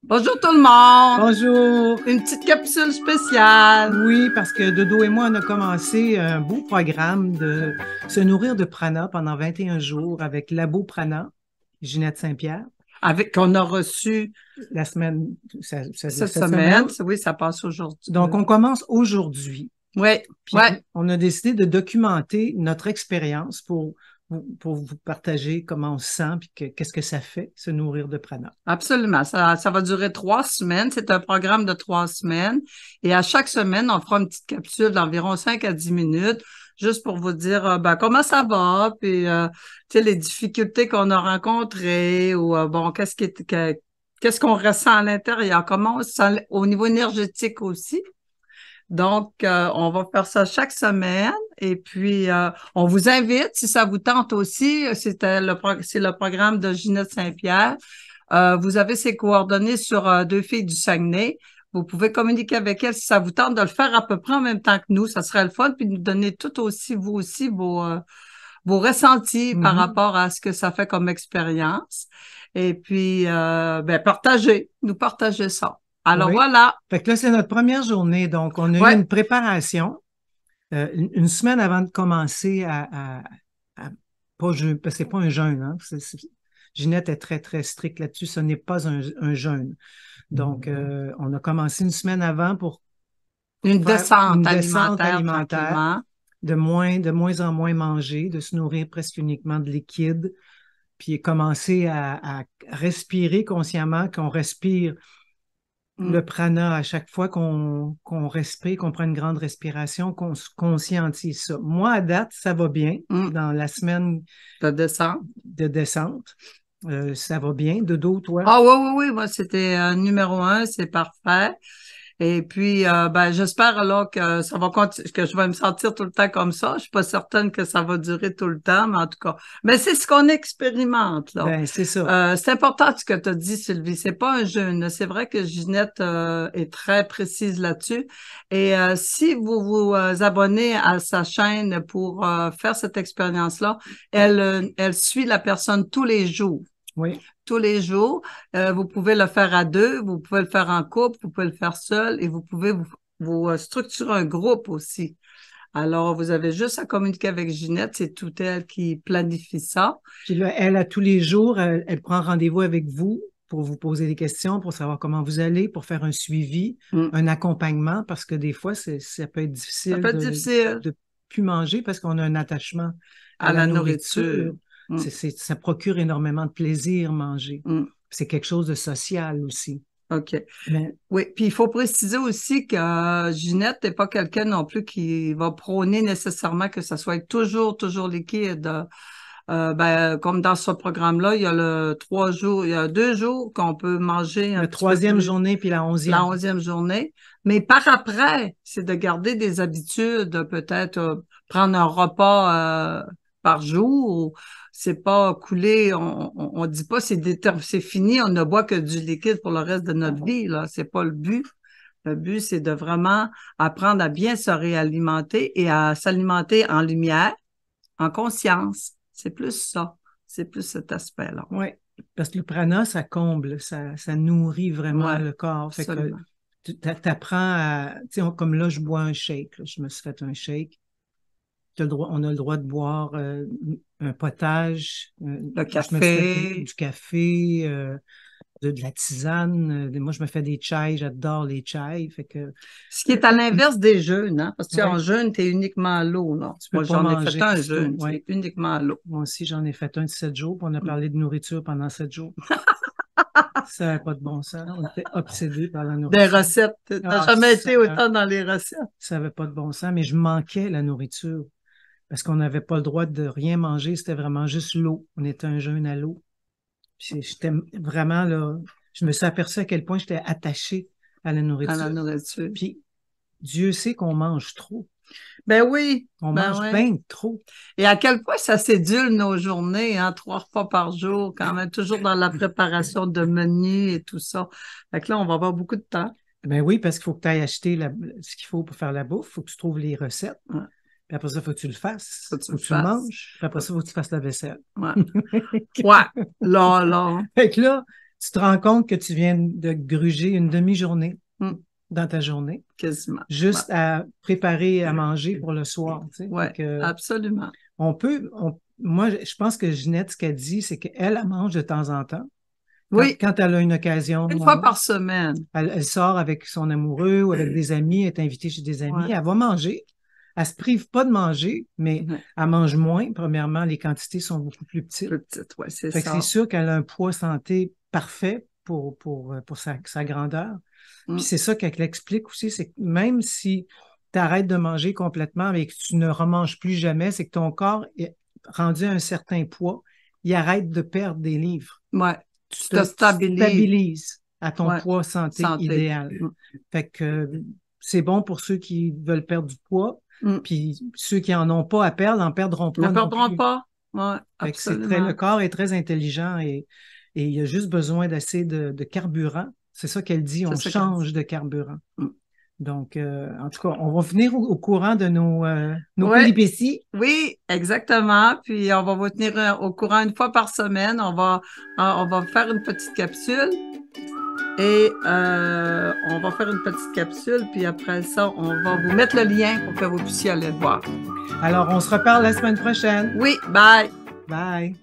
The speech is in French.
Bonjour tout le monde! Bonjour! Une petite capsule spéciale. Oui, parce que Dodo et moi, on a commencé un beau programme de se nourrir de prana pendant 21 jours avec Labo Prana, Ginette Saint-Pierre, Avec qu'on a reçu la semaine, cette cette semaine. semaine. Oui, ça passe aujourd'hui. Donc, on commence aujourd'hui. Oui, Puis, oui, on a décidé de documenter notre expérience pour vous partager comment on se sent puis qu'est-ce que ça fait, se nourrir de prana. absolument. Ça va durer 3 semaines. C'est un programme de 3 semaines. Et à chaque semaine, on fera une petite capsule d'environ 5 à 10 minutes, juste pour vous dire ben, comment ça va, puis tu sais, les difficultés qu'on a rencontrées, ou bon, qu'est-ce qu'on ressent à l'intérieur, comment on se sent au niveau énergétique aussi. Donc, on va faire ça chaque semaine et puis on vous invite, si ça vous tente aussi, c'est le programme de Ginette Saint-Pierre. Vous avez ses coordonnées sur Deux filles du Saguenay. Vous pouvez communiquer avec elle si ça vous tente de le faire à peu près en même temps que nous. Ça serait le fun, puis nous donner tout aussi, vous aussi, vos ressentis par rapport à ce que ça fait comme expérience. Et puis, ben, nous partager ça. Alors Oui. voilà. Fait que là, c'est notre première journée. Donc, on a eu Ouais. une préparation une semaine avant de commencer pas jeûne, parce que c'est pas un jeûne, hein. Ginette est très, très stricte là-dessus. Ce n'est pas un jeûne. Donc, on a commencé une semaine avant pour Une faire descente une descente alimentaire alimentaire, tranquillement. de moins en moins manger, de se nourrir presque uniquement de liquide, puis commencer à respirer consciemment, qu'on respire le prana à chaque fois qu'on respire, qu'on prend une grande respiration, qu'on se conscientise ça. Moi, à date, ça va bien dans la semaine De descente. de descente. Ça va bien. Dodo, toi? Ah oui, oui, oui, moi c'était numéro 1, c'est parfait. Et puis, ben, j'espère alors que ça va continuer, que je vais me sentir tout le temps comme ça. Je suis pas certaine que ça va durer tout le temps, mais en tout cas. Mais c'est ce qu'on expérimente, là. Ben, c'est ça. C'est important ce que tu as dit, Sylvie. C'est pas un jeûne. C'est vrai que Ginette est très précise là-dessus. Et si vous vous abonnez à sa chaîne pour faire cette expérience-là, elle suit la personne tous les jours. Oui. Tous les jours. Vous pouvez le faire à deux, vous pouvez le faire en couple, vous pouvez le faire seul et vous pouvez vous structurer un groupe aussi. Alors, vous avez juste à communiquer avec Ginette, c'est tout elle qui planifie ça. Puis là, elle, à tous les jours, elle prend rendez-vous avec vous pour vous poser des questions, pour savoir comment vous allez, pour faire un suivi, un accompagnement, parce que des fois, ça peut être difficile Ça peut être difficile de plus manger parce qu'on a un attachement à à la la nourriture. nourriture. Ça procure énormément de plaisir manger. C'est quelque chose de social aussi. OK. Mais, Oui, puis il faut préciser aussi que Ginette n'est pas quelqu'un non plus qui va prôner nécessairement que ça soit toujours liquide. Ben, comme dans ce programme-là, il y a il y a 2 jours qu'on peut manger un la petit peu troisième plus, journée puis la la 11e. 11e journée. Mais par après, c'est de garder des habitudes, peut-être prendre un repas par jour. C'est pas couler, on dit pas c'est fini, on ne boit que du liquide pour le reste de notre vie, là. C'est pas le but. Le but, c'est de vraiment apprendre à bien se réalimenter et à s'alimenter en lumière, en conscience. C'est plus ça. C'est plus cet aspect-là. Oui, parce que le prana, ça comble, ça nourrit vraiment Ouais, le corps. Fait que absolument. tu apprends à, tu sais, comme là, je bois un shake, là, je me suis fait un shake. On a le droit de boire un potage. Le Je me suis fait café. du café, de la tisane. Moi, je me fais des chais, j'adore les chais. Fait que, Ce qui est à l'inverse des jeûnes, hein? Parce que en ouais, jeûne, tu es uniquement à l'eau, là. tu peux Moi, pas j'en ai fait manger un aussitôt. jeûne, Ouais. c'est uniquement à l'eau. Moi aussi, j'en ai fait un de 7 jours, puis on a parlé de nourriture pendant 7 jours. Ça n'a pas de bon sens. On était obsédés par la Des nourriture. recettes. T'as Ah, jamais été autant dans les recettes. ça n'avait pas de bon sens, mais je manquais la nourriture parce qu'on n'avait pas le droit de rien manger. C'était vraiment juste l'eau. On était un jeûne à l'eau. Puis j'étais vraiment là. Je me suis aperçu à quel point j'étais attachée à la À la nourriture. nourriture. Puis Dieu sait qu'on mange trop. Ben oui, On ben mange oui. bien trop. Et à quel point ça sédule nos journées, hein, 3 repas par jour, quand même, toujours dans la préparation de menus et tout ça. Fait que là, on va avoir beaucoup de temps. Ben oui, parce qu'il faut que tu ailles acheter ce qu'il faut pour faire la bouffe. Il faut que tu trouves les recettes. Ouais. Puis après ça, il faut que tu le fasses. Faut Il que tu faut le que tu le fasses. manges. Puis après ça, il faut que tu fasses la vaisselle. Ouais. Ouais. Là. Fait que là, tu te rends compte que tu viens de gruger une demi-journée dans ta journée. Quasiment. Juste à préparer à manger pour le soir. Tu sais. Oui, absolument. Moi, je pense que Ginette, ce qu'elle dit, c'est qu'elle mange de temps en temps. Quand elle a une occasion. Une fois par semaine. Elle sort avec son amoureux ou avec des amis, elle est invitée chez des amis, elle va manger. Elle se prive pas de manger, mais elle mange moins. Premièrement, les quantités sont beaucoup plus petites. Plus petites, oui, c'est ça. ça. C'est sûr qu'elle a un poids santé parfait pour sa grandeur. Puis c'est ça qu'elle explique aussi, c'est que même si tu arrêtes de manger complètement et que tu ne remanges plus jamais, c'est que ton corps est rendu à un certain poids, il arrête de perdre des livres. Oui, tu te stabilises à ton poids santé idéal. Fait que c'est bon pour ceux qui veulent perdre du poids, puis ceux qui n'en ont pas à perdre n'en perdront pas. N'en perdront pas, oui, absolument. Le corps est très intelligent et il a juste besoin d'assez de carburant. C'est ça qu'elle dit, on change de carburant. Donc, en tout cas, on va venir au courant de nos péripéties. Oui, exactement. Puis, on va vous tenir au courant une fois par semaine. On va faire une petite capsule. Et on va faire une petite capsule. Puis après ça, on va vous mettre le lien pour que vous puissiez aller le voir. Alors, on se reparle la semaine prochaine. Oui, bye. Bye.